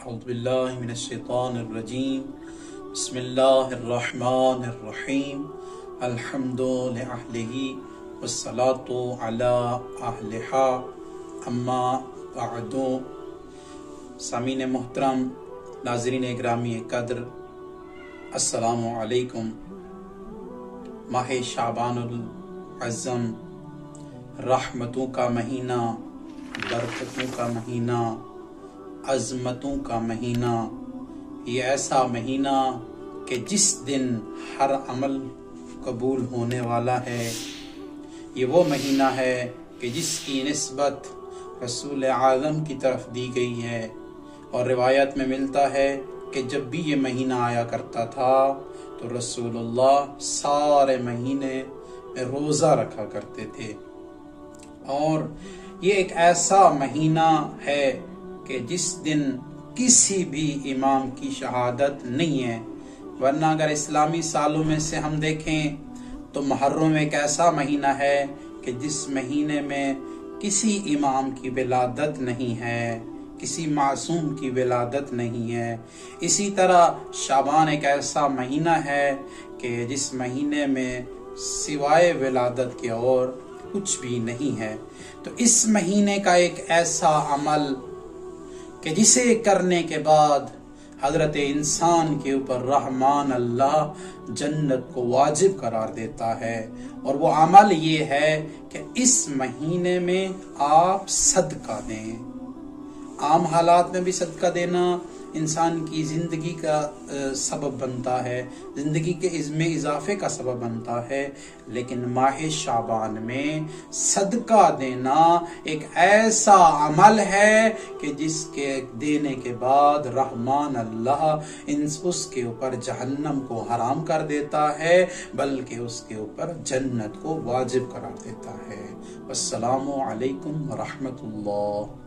اعوذ باللہ من الشیطان الرجیم بسم اللہ الرحمن الرحیم الحمد للہ والصلاة علی اہلہا اما بعد۔ سامعین محترم، ناظرین گرامی قدر، السلام علیکم۔ ماہ شعبان العظم رحمتوں کا مہینہ، برکتوں کا مہینہ، عظمتوں کا مہینہ، یہ ایسا مہینہ کہ جس دن ہر عمل قبول ہونے والا ہے۔ یہ وہ مہینہ ہے کہ جس کی نسبت رسول اعظم کی طرف دی گئی ہے، اور روایت میں ملتا ہے کہ جب بھی یہ مہینہ آیا کرتا تھا تو رسول اللہ سارے مہینے میں روزہ رکھا کرتے تھے۔ اور یہ ایک ایسا مہینہ ہے کہ جس دن کسی بھی امام کی شہادت نہیں ہے، ورنہ اگر اسلامی سالوں میں سے ہم دیکھیں تو محرم ایک ایسا مہینہ ہے کہ جس مہینے میں کسی امام کی ولادت نہیں ہے، کسی معصوم کی ولادت نہیں ہے۔ اسی طرح شعبان ایک ایسا مہینہ ہے کہ جس مہینے میں سوائے ولادت کے اور کچھ بھی نہیں ہے۔ تو اس مہینے کا ایک ایسا عمل کہ جسے کرنے کے بعد حضرت انسان کے اوپر رحمان اللہ جنت کو واجب قرار دیتا ہے، اور وہ عمل یہ ہے کہ اس مہینے میں آپ صدقہ دیں۔ عام حالات میں بھی صدقہ دینا انسان کی زندگی کا سبب بنتا ہے، زندگی کے میں اضافے کا سبب بنتا ہے، لیکن ماہ شعبان میں صدقہ دینا ایک ایسا عمل ہے کہ جس کے دینے کے بعد رحمان اللہ اس کے اوپر جہنم کو حرام کر دیتا ہے، بلکہ اس کے اوپر جنت کو واجب قرار دیتا ہے۔ السلام علیکم ورحمۃ اللہ۔